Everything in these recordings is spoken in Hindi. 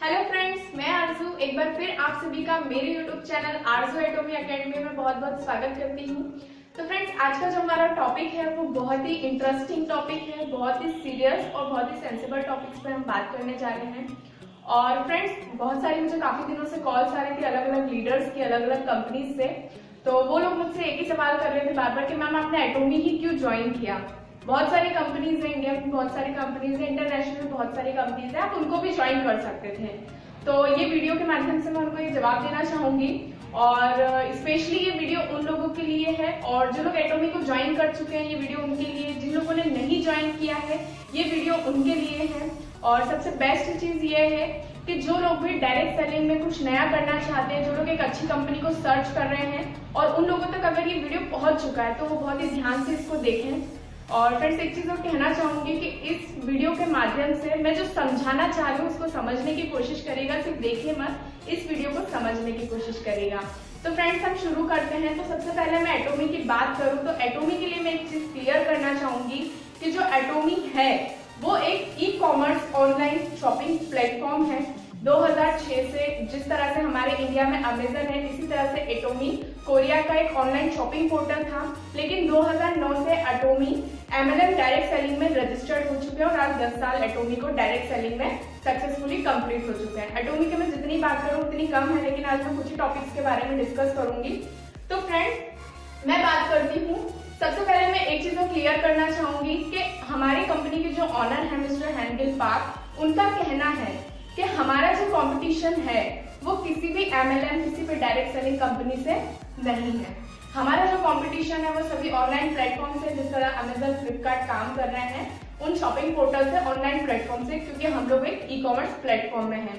हेलो फ्रेंड्स, मैं आरजू एक बार फिर आप सभी का मेरे यूट्यूब चैनल आरजू एटोमी एकेडमी में बहुत बहुत स्वागत करती हूँ। तो फ्रेंड्स, आज का जो हमारा टॉपिक है वो बहुत ही इंटरेस्टिंग टॉपिक है, बहुत ही सीरियस और बहुत ही सेंसिबल टॉपिक्स पे हम बात करने जा रहे हैं। और फ्रेंड्स, बहुत सारी मुझे काफी दिनों से कॉल्स आ रही थी अलग अलग लीडर्स की, अलग अलग कंपनीज से। तो वो लोग मुझसे एक ही सवाल कर रहे थे बार बार कि मैम आपने एटोमी ही क्यों ज्वाइन किया। बहुत सारी कंपनीज है, इंडिया में बहुत सारी कंपनीज है, इंटरनेशनल बहुत सारी कंपनीज है, आप उनको भी ज्वाइन कर सकते थे। तो ये वीडियो के माध्यम से मैं उनको ये जवाब देना चाहूंगी और स्पेशली ये वीडियो उन लोगों के लिए है और जो लोग एटोमी को ज्वाइन कर चुके हैं ये वीडियो उनके लिए, जिन लोगों ने नहीं ज्वाइन किया है ये वीडियो उनके लिए है। और सबसे बेस्ट चीज ये है कि जो लोग भी डायरेक्ट सेलिंग में कुछ नया करना चाहते हैं, जो लोग एक अच्छी कंपनी को सर्च कर रहे हैं और उन लोगों तक अगर ये वीडियो पहुंच चुका है तो वो बहुत ही ध्यान से इसको देखें। और फ्रेंड्स, एक चीज और कहना चाहूंगी कि इस वीडियो के माध्यम से मैं जो समझाना चाह रही हूँ उसको समझने की कोशिश करेगा, सिर्फ देखिए मत, इस वीडियो को समझने की कोशिश करेगा। तो फ्रेंड्स, हम शुरू करते हैं। तो सबसे पहले मैं एटोमी की बात करूँ तो एटोमी के लिए मैं एक चीज क्लियर करना चाहूंगी कि जो एटोमी है वो एक e commerce online shopping platform है। 2006 से जिस तरह से हमारे इंडिया में अमेजन है, इसी तरह से एटोमी कोरिया का एक ऑनलाइन शॉपिंग पोर्टल था। लेकिन 2009 से एटोमी MLM डायरेक्ट सेलिंग में रजिस्टर्ड हो चुके हैं और आज 10 साल एटोमी को डायरेक्ट सेलिंग में सक्सेसफुली कंप्लीट हो चुके हैं। एटोमी के मैं जितनी बात करूँ उतनी कम है, लेकिन आज मैं कुछ ही टॉपिक्स के बारे में डिस्कस करूंगी। तो फ्रेंड्स, मैं बात करती हूँ, सबसे पहले मैं एक चीज को क्लियर करना चाहूंगी कि हमारी कंपनी के जो ऑनर है मिस्टर हैंगिल पार्क, उनका कहना है कि हमारा जो कंपटीशन है वो किसी भी MLM, किसी भी डायरेक्ट सेलिंग कंपनी से नहीं है। हमारा जो कंपटीशन है वो सभी ऑनलाइन प्लेटफॉर्म से, जिस तरह अमेजन, फ्लिपकार्ट काम कर रहे हैं उन शॉपिंग पोर्टल से, ऑनलाइन प्लेटफॉर्म से, क्योंकि हम लोग एक ई कॉमर्स प्लेटफॉर्म में हैं।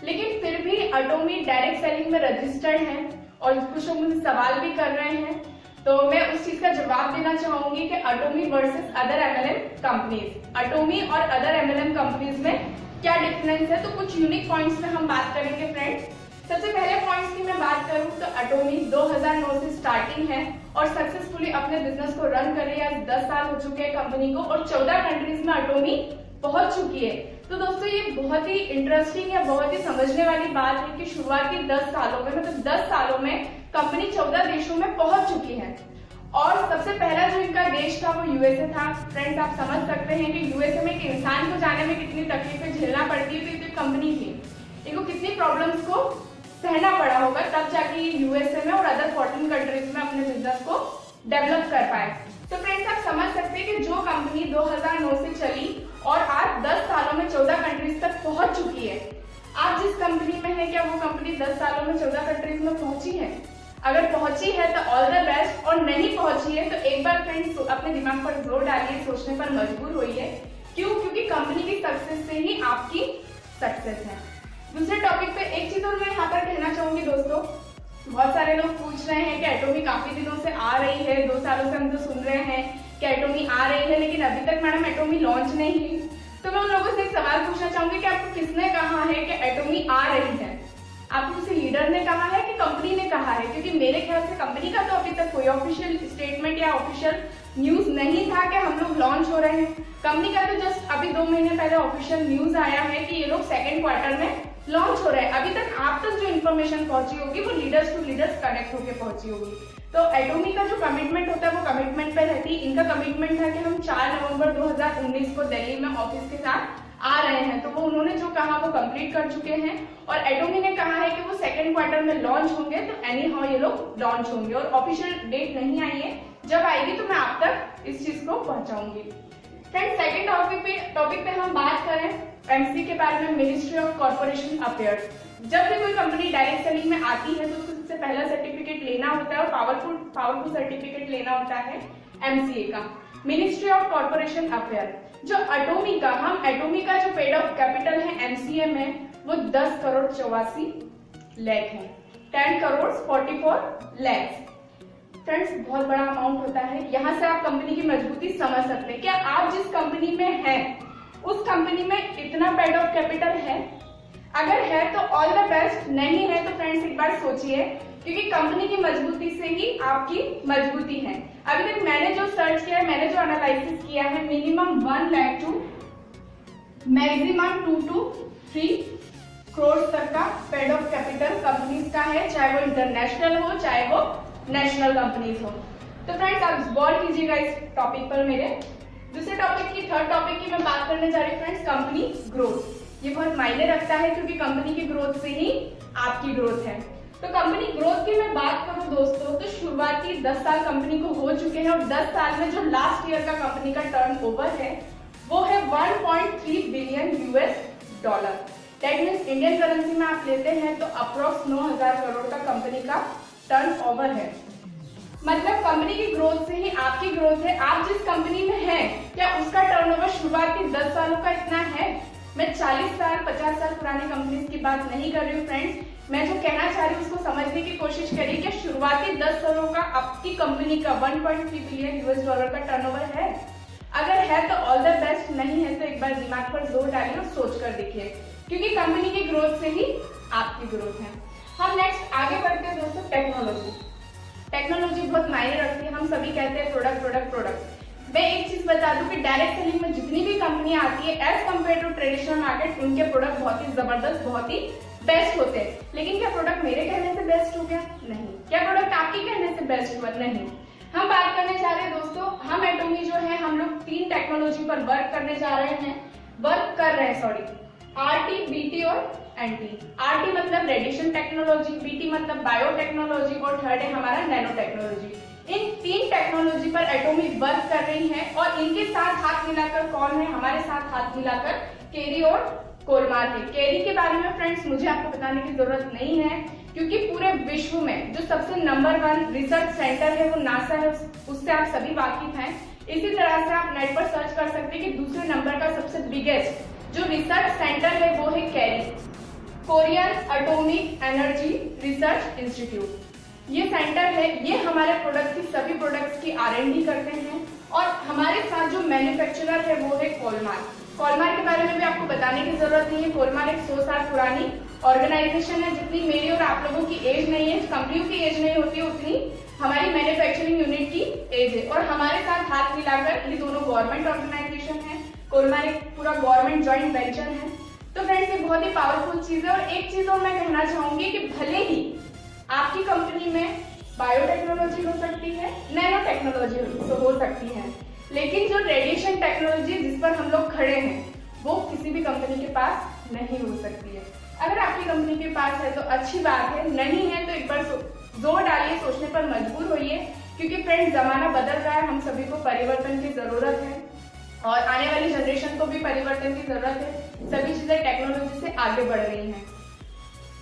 लेकिन फिर भी एटोमी डायरेक्ट सेलिंग में रजिस्टर्ड है और कुछ लोग मुझे सवाल भी कर रहे हैं, तो मैं उस चीज का जवाब देना चाहूंगी कि Atomy versus other MLM companies, Atomy और अदर MLM कंपनीज में क्या डिफरेंस है। तो कुछ यूनिक पॉइंट्स में हम बात करेंगे फ्रेंड्स। सबसे पहले पॉइंट्स की मैं बात करूं तो एटोमी 2009 से स्टार्टिंग है और सक्सेसफुली अपने बिजनेस को रन कर रही है। आज 10 साल हो चुके हैं कंपनी को और 14 कंट्रीज में एटोमी पहुंच चुकी है। तो दोस्तों, ये बहुत ही इंटरेस्टिंग या बहुत ही समझने वाली बात है कि शुरुआती 10 सालों में, मतलब 10 सालों में कंपनी 14 देशों में पहुंच चुकी है। और सबसे पहला जो इनका देश था वो USA था। फ्रेंड्स, आप समझ सकते हैं कि USA में एक इंसान को जाने में कितनी तकलीफें झेलना पड़ती है। तो कंपनी थी, इनको कितनी प्रॉब्लम्स को सहना पड़ा होगा, तब जाके ये USA में और अदर 14 कंट्रीज में अपने बिजनेस को डेवलप कर पाए। तो फ्रेंड्स, आप समझ सकते हैं कि जो कंपनी 2009 से चली और आज 10 सालों में 14 कंट्रीज तक पहुंच चुकी है, आप जिस कंपनी में है, क्या वो कंपनी 10 सालों में 14 कंट्रीज में पहुंची है? अगर पहुंची है तो ऑल द बेस्ट, और नहीं पहुंची है तो एक बार फ्रेंड्स अपने दिमाग पर जोर डालिए, सोचने पर मजबूर होइए। क्यों? क्योंकि कंपनी की सक्सेस से ही आपकी सक्सेस है। दूसरे टॉपिक पे एक चीज और मैं यहाँ पर कहना चाहूंगी दोस्तों, बहुत सारे लोग पूछ रहे हैं कि एटोमी काफी दिनों से आ रही है, 2 सालों से हम तो सुन रहे हैं कि एटोमी आ रही है, लेकिन अभी तक मैडम एटोमी लॉन्च नहीं हुई। तो मैं उन लोगों से एक सवाल पूछना चाहूंगी कि आपको किसने कहा है कि एटोमी आ रही है? आपको किसी लीडर ने कहा है कि कंपनी ने कहा है? क्योंकि मेरे ख्याल से कंपनी का तो अभी तक कोई ऑफिशियल स्टेटमेंट या ऑफिशियल न्यूज नहीं था कि हम लोग लॉन्च हो रहे हैं। कंपनी का तो जस्ट अभी 2 महीने पहले ऑफिशियल न्यूज आया है कि ये लोग सेकेंड क्वार्टर में लॉन्च हो रहे हैं। अभी तक आप तक जो इन्फॉर्मेशन पहुंची होगी वो लीडर्स टू लीडर्स कनेक्ट होकर पहुंची होगी। तो एटोमी का जो कमिटमेंट होता है वो कमिटमेंट पे रहती है। इनका कमिटमेंट था कि हम 4 नवंबर 2019 को दिल्ली में ऑफिस के साथ आ रहे हैं, तो वो उन्होंने जो कहा वो कंप्लीट कर चुके हैं। और एटोमी ने कहा है कि वो सेकंड क्वार्टर में लॉन्च होंगे, तो एनी हाउ ये लोग लॉन्च होंगे और ऑफिशियल डेट नहीं आई है। जब आएगी तो मैं आप तक इस चीज को पहुंचाऊंगी। फ्रेंड्स, सेकंड टॉपिक पे हम बात करें MC के बारे में, मिनिस्ट्री ऑफ कॉर्पोरेशन अफेयर्स। जब भी कोई कंपनी डायरेक्ट सेलिंग में आती है तो उसको सबसे पहला सर्टिफिकेट लेना होता है और पावरफुल सर्टिफिकेट लेना होता है MCA का, मिनिस्ट्री ऑफ कॉर्पोरेशन अफेयर। जो एटोमी का, हम एटोमी का जो पेड ऑफ कैपिटल है MCA में वो 10 करोड़ 84 लाख है, 10 करोड़ 44 लाख। फ्रेंड्स, बहुत बड़ा अमाउंट होता है। यहाँ से आप कंपनी की मजबूती समझ सकते हैं। क्या आप जिस कंपनी में हैं उस कंपनी में इतना पेड ऑफ कैपिटल है? अगर है तो ऑल द बेस्ट, नहीं है तो फ्रेंड्स एक बार सोचिए, क्योंकि कंपनी की मजबूती से ही आपकी मजबूती है। अभी तक मैंने जो सर्च किया है, मैंने जो एनालिसिस किया है, minimum 1 lakh to maximum 2 to 3 crore तक का पेड ऑफ कैपिटल कंपनीज का है, चाहे वो इंटरनेशनल हो चाहे वो नेशनल कंपनीज हो। तो फ्रेंड्स आप गौर कीजिएगा इस टॉपिक पर। मेरे दूसरे टॉपिक की, थर्ड टॉपिक की मैं बात करने जा रही हूँ फ्रेंड्स, कंपनी ग्रोथ। ये बहुत मायने रखता है क्योंकि कंपनी की ग्रोथ से ही आपकी ग्रोथ है। तो कंपनी ग्रोथ की मैं बात करूं दोस्तों, तो शुरुआती 10 साल कंपनी को हो चुके हैं और 10 साल में जो लास्ट ईयर का कंपनी का टर्नओवर है वो है 1.3 billion US$। That means Indian currency में आप लेते हैं तो अप्रोक्स 9,000 करोड़ का कंपनी का टर्नओवर है। मतलब कंपनी की ग्रोथ से ही आपकी ग्रोथ है। आप जिस कंपनी में हैं क्या उसका टर्नओवर शुरुआती 10 सालों का इतना है? मैं 40 साल 50 साल पुरानी कंपनीज की बात नहीं कर रही हूँ फ्रेंड्स। मैं जो कहना चाह रही हूँ उसको समझने की कोशिश करिए कि शुरुआती 10 सालों का आपकी कंपनी का 1.3 बिलियन US$ का टर्नओवर है। अगर है तो ऑल द बेस्ट, नहीं है तो एक बार दिमाग पर जोर डालिए और सोच कर देखिए, क्योंकि कंपनी की ग्रोथ से ही आपकी ग्रोथ है। हम नेक्स्ट आगे बढ़ते हैं दोस्तों, टेक्नोलॉजी। टेक्नोलॉजी बहुत मायने रखती है। हम सभी कहते हैं प्रोडक्ट प्रोडक्ट प्रोडक्ट। मैं एक चीज बता दूं कि डायरेक्ट सेलिंग में जितनी भी कंपनियां आती है as compare to traditional market, उनके प्रोडक्ट बहुत ही जबरदस्त, बहुत ही बेस्ट होते हैं। लेकिन क्या प्रोडक्ट मेरे कहने से बेस्ट हो गया? नहीं। क्या प्रोडक्ट आपके कहने से बेस्ट हुआ? नहीं। हम बात करने जा रहे हैं दोस्तों, हम एटोमी जो है हम लोग 3 टेक्नोलॉजी पर वर्क कर रहे हैं सॉरी, RT, BT और NT। RT मतलब रेडिएशन टेक्नोलॉजी, BT मतलब बायोटेक्नोलॉजी और थर्ड है हमारा नैनो टेक्नोलॉजी। इन 3 टेक्नोलॉजी पर एटोमी वर्क कर रही है और इनके साथ हाथ मिलाकर कौन है? हमारे साथ हाथ मिलाकर केरी और कोलमार है। केरी के बारे में फ्रेंड्स मुझे आपको बताने की जरूरत नहीं है, क्योंकि पूरे विश्व में जो सबसे नंबर 1 रिसर्च सेंटर है वो नासा है, उससे आप सभी वाकिफ हैं। इसी तरह से आप नेट पर सर्च कर सकते हैं कि दूसरे नंबर का सबसे बिगेस्ट जो रिसर्च सेंटर है वो है KERI, Korean atomic energy research institute. ये सेंटर है, ये हमारे प्रोडक्ट की सभी प्रोडक्ट्स की R&D करते हैं और हमारे साथ जो मैन्युफैक्चरर है वो है कोलमार। कोलमार के बारे में भी आपको बताने की जरूरत नहीं है। कोलमार एक 100 साल पुरानी ऑर्गेनाइजेशन है। जितनी मेरी और आप लोगों की एज नहीं है, कंपनियों की एज नहीं होती है, उतनी हमारी मैन्युफैक्चरिंग यूनिट की एज है। और हमारे साथ हाथ मिलाकर ये दोनों गवर्नमेंट ऑर्गेनाइजेशन है। कोलमार एक पूरा गवर्नमेंट ज्वाइंट वेंचर है। तो फ्रेंड्स ये बहुत ही पावरफुल चीज है। और एक चीज और मैं कहना चाहूंगी कि भले ही आपकी कंपनी में बायोटेक्नोलॉजी हो सकती है, नैनो टेक्नोलॉजी हो सकती है, लेकिन जो रेडिएशन टेक्नोलॉजी जिस पर हम लोग खड़े हैं वो किसी भी कंपनी के पास नहीं हो सकती है। अगर आपकी कंपनी के पास है तो अच्छी बात है, नहीं है तो एक बार जोर डालिए, सोचने पर मजबूर होइए, क्योंकि फ्रेंड्स जमाना बदल रहा है, हम सभी को परिवर्तन की जरूरत है और आने वाली जनरेशन को भी परिवर्तन की जरूरत है। सभी चीजें टेक्नोलॉजी से आगे बढ़ रही हैं।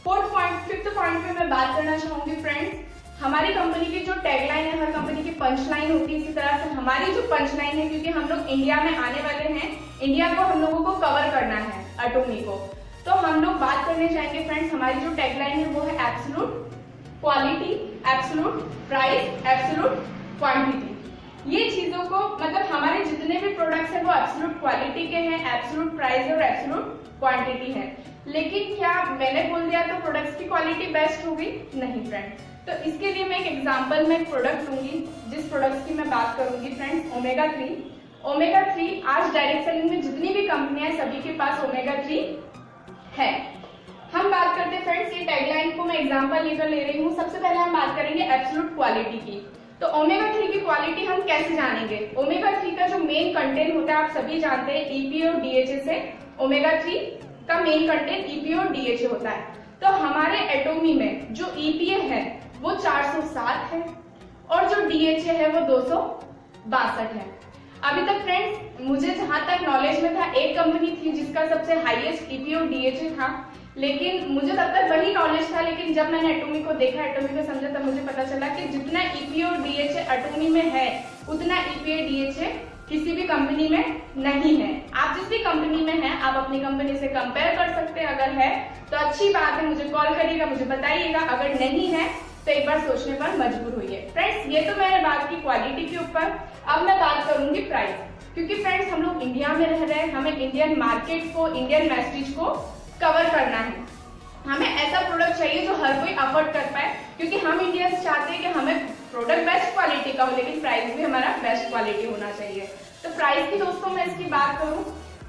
फिफ्थ पॉइंट पे मैं बात करना चाहूंगी फ्रेंड्स, हमारी कंपनी की जो टैगलाइन है, हर कंपनी की पंच लाइन होती है, इसी तरह से हमारी जो पंच लाइन है, क्योंकि हम लोग इंडिया में आने वाले हैं, इंडिया को हम लोगों को कवर करना है एटोमी को, तो हम लोग बात करने जाएंगे फ्रेंड्स। हमारी जो टैगलाइन है वो है absolute quality, absolute price, absolute quantity. ये चीजों को मतलब हमारे जितने भी प्रोडक्ट्स हैं वो एब्सोल्यूट क्वालिटी के हैं, एब्सोल्यूट प्राइस और एब्सोल्यूट क्वांटिटी है। लेकिन क्या मैंने बोल दिया तो प्रोडक्ट्स की क्वालिटी बेस्ट होगी? नहीं फ्रेंड्स। तो इसके लिए मैं एक एग्जांपल में एक प्रोडक्ट लूंगी, जिस प्रोडक्ट्स की मैं बात करूंगी फ्रेंड्स, ओमेगा 3। ओमेगा 3 आज डायरेक्ट सेलिंग में जितनी भी कंपनियां सभी के पास ओमेगा 3 है। हम बात करते हैं फ्रेंड्स, ये टैगलाइन को मैं एग्जांपल लेकर ले रही हूँ। सबसे पहले हम बात करेंगे एब्सोल्यूट क्वालिटी की। तो ओमेगा 3 की क्वालिटी हम कैसे जानेंगे? ओमेगा 3 का जो मेन कंटेंट होता है आप सभी जानते हैं, EPA और DHA से ओमेगा 3 का मेन कंटेंट EPA और DHA होता है। तो हमारे एटोमी में जो EPA है वो 407 है और जो DHA है वो 262 है। अभी तक फ्रेंड्स मुझे जहां तक नॉलेज में था, एक कंपनी थी जिसका सबसे हाईएस्ट EPA और DHA था, लेकिन मुझे तब तक वही नॉलेज था। लेकिन जब मैंने एटोमी को देखा, एटोमी को समझा, तब मुझे पता चला कि जितना EPA और DHA एटोमी में है उतना EPA DHA किसी भी कंपनी में नहीं है। आप जिस भी कंपनी में हैं आप अपनी कंपनी से कंपेयर कर सकते हैं। अगर है तो अच्छी बात है, मुझे कॉल करिएगा, मुझे बताइएगा। अगर नहीं है तो एक बार सोचने पर मजबूर होइए। फ्रेंड्स ये तो मैंने बात की क्वालिटी के ऊपर। अब मैं बात करूंगी प्राइस, क्योंकि फ्रेंड्स हम लोग इंडिया में रह रहे हैं, हमें इंडियन मार्केट को, इंडियन मैसेज को कवर करना है। हमें ऐसा प्रोडक्ट चाहिए जो हर कोई अफोर्ड कर पाए, क्योंकि हम इंडियंस चाहते हैं कि हमें प्रोडक्ट बेस्ट क्वालिटी का हो, लेकिन प्राइस भी हमारा बेस्ट क्वालिटी होना चाहिए। तो प्राइस की दोस्तों मैं इसकी बात करूं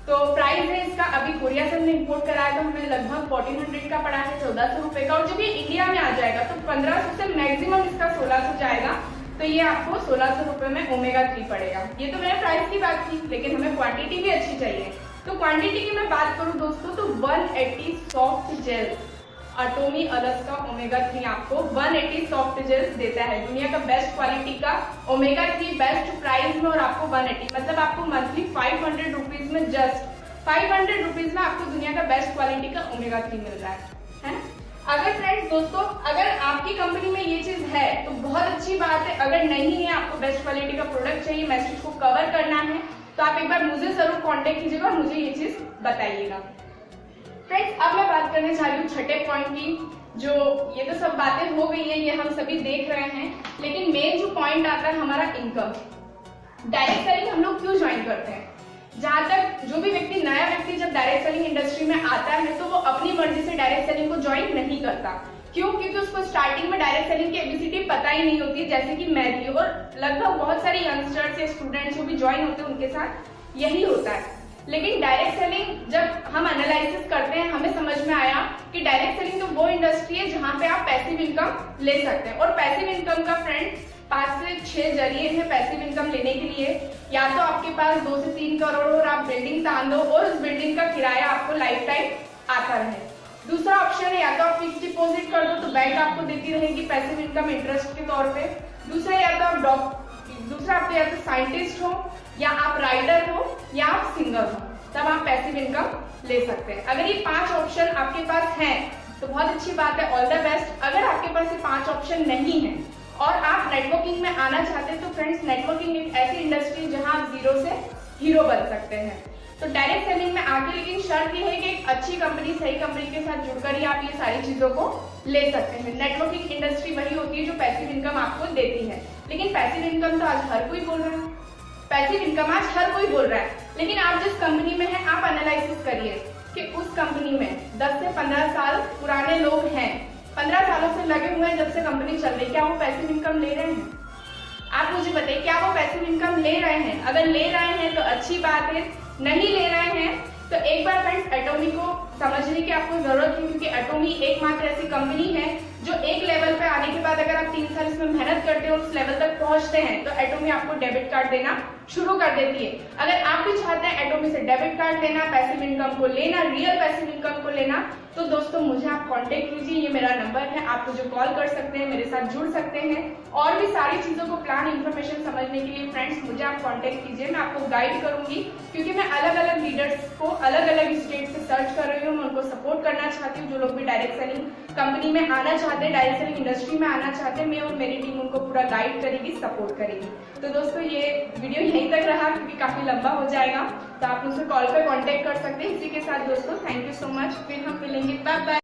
तो प्राइस है इसका, अभी कोरिया से हमने इंपोर्ट कराया तो हमें लगभग 1400 का पड़ा है, 1400 रुपए का। और जब ये इंडिया में आ जाएगा तो 1500 से मैक्सिमम इसका 1600 जाएगा, तो ये आपको 1600 रुपए में ओमेगा 3 पड़ेगा। ये तो मैंने प्राइस की बात की, लेकिन हमें क्वांटिटी भी अच्छी चाहिए। तो क्वांटिटी की मैं बात करूं दोस्तों तो 180 सॉफ्ट जेल्स एटोमी अलस्का ओमेगा 3 आपको 180 सॉफ्ट जेल्स देता है, दुनिया का बेस्ट क्वालिटी का ओमेगा 3 बेस्ट प्राइस में। और आपको 180 मतलब आपको मंथली 500 रुपीज में, जस्ट 500 रुपीज में आपको दुनिया का बेस्ट क्वालिटी का ओमेगा 3 मिल रहा है ना। अगर फ्रेंड्स दोस्तों अगर आपकी कंपनी में ये चीज है तो बहुत अच्छी बात है, अगर नहीं है आपको बेस्ट क्वालिटी का प्रोडक्ट चाहिए, मैसेज को कवर करना है, तो आप एक बार मुझे जरूर कांटेक्ट कीजिएगा और मुझे ये चीज बताइएगा। फ्रेंड्स अब मैं बात करने जा रही हूँ छठे पॉइंट की। जो ये तो सब बातें हो गई है, ये हम सभी देख रहे हैं, लेकिन मेन जो पॉइंट आता है हमारा इनकम। डायरेक्ट सेलिंग हम लोग क्यों ज्वाइन करते हैं? जहां तक जो भी व्यक्ति, नया व्यक्ति जब डायरेक्ट सेलिंग इंडस्ट्री में आता है तो वो अपनी मर्जी से डायरेक्ट सेलिंग को ज्वाइन नहीं करता। क्यों? क्योंकि उसको स्टार्टिंग में डायरेक्ट सेलिंग की एबीसीडी पता ही नहीं होती, जैसे कि मैं भी और लगभग बहुत सारे यंगस्टर्स या स्टूडेंट्स जो भी ज्वाइन होते हैं उनके साथ यही होता है। लेकिन डायरेक्ट सेलिंग जब हम एनालिसिस करते हैं हमें समझ में आया कि डायरेक्ट सेलिंग तो वो इंडस्ट्री है जहां पे आप पैसिव इनकम ले सकते हैं। और पैसिव इनकम का फ्रेंड्स 5 से 6 जरिए हैं पैसिव इनकम लेने के लिए। या तो आपके पास 2 से 3 करोड़ और आप बिल्डिंग तान दो और उस बिल्डिंग का किराया आपको लाइफ टाइम आता रहे। दूसरा ऑप्शन है या तो आप फिक्स डिपॉजिट कर दो तो बैंक आपको देती रहेगी पैसिव इनकम इंटरेस्ट के तौर पे। दूसरा या तो आप या तो साइंटिस्ट हो, या आप राइडर हो, या आप सिंगर हो, तब आप पैसिव इनकम ले सकते हैं। अगर ये 5 ऑप्शन आपके पास हैं तो बहुत अच्छी बात है, ऑल द बेस्ट। अगर आपके पास ये 5 ऑप्शन नहीं है और आप नेटवर्किंग में आना चाहते हैं तो फ्रेंड्स नेटवर्किंग एक ऐसी इंडस्ट्री जहां आप जीरो से हीरो बन सकते हैं। तो डायरेक्ट सेलिंग में आगे लेकिन शर्त यह है कि एक अच्छी कंपनी, सही कंपनी के साथ जुड़कर ही आप ये सारी चीजों को ले सकते हैं। नेटवर्किंग इंडस्ट्री वही होती है जो पैसिव इनकम आपको देती है। लेकिन पैसिव इनकम तो आज हर कोई बोल रहा है, पैसिव इनकम आज हर कोई बोल रहा है, लेकिन आप जिस कंपनी में हैं आप एनालिसिस करिए कि उस कंपनी में 10 से 15 साल पुराने लोग हैं, 15 सालों से लगे हुए हैं जब से कंपनी चल रही, क्या वो पैसिव इनकम ले रहे हैं? आप मुझे बताइए, क्या वो पैसिव इनकम ले रहे हैं? अगर ले रहे हैं तो अच्छी बात है, नहीं ले रहे हैं तो एक बार फ्रेंड्स एटोमी को समझने की आपको जरूरत है, क्योंकि एटोमी एकमात्र ऐसी कंपनी है जो एक लेवल पे आने के बाद अगर आप 3 साल इसमें मेहनत करते हो, उस लेवल तक पहुंचते हैं तो एटोमी आपको डेबिट कार्ड देना शुरू कर देती है। अगर आप भी चाहते हैं एटोमी से डेबिट कार्ड लेना, पैसिव इनकम को लेना, रियल पैसिव इनकम को लेना, तो दोस्तों मुझे आप कांटेक्ट कीजिए, ये मेरा नंबर है, आप मुझे कॉल कर सकते हैं, मेरे साथ जुड़ सकते हैं। और भी सारी चीजों को प्लान इन्फॉर्मेशन समझने के लिए फ्रेंड्स मुझे आप कांटेक्ट कीजिए, मैं आपको गाइड करूंगी, क्योंकि मैं अलग अलग लीडर्स को अलग अलग स्टेट से सर्च कर रही हूँ, मैं उनको सपोर्ट करना चाहती हूँ। जो लोग भी डायरेक्ट सेलिंग कंपनी में आना चाहते हैं, डायरेक्ट सेलिंग इंडस्ट्री में आना चाहते हैं, मैं और मेरी टीम उनको पूरा गाइड करेगी, सपोर्ट करेगी। तो दोस्तों ये वीडियो यहीं तक रहा क्योंकि काफी लंबा हो जाएगा, तो आप मुझसे कॉल पर कांटेक्ट कर सकते हैं। इसी के साथ दोस्तों थैंक यू सो मच, फिर हम मिलेंगे, बाय बाय।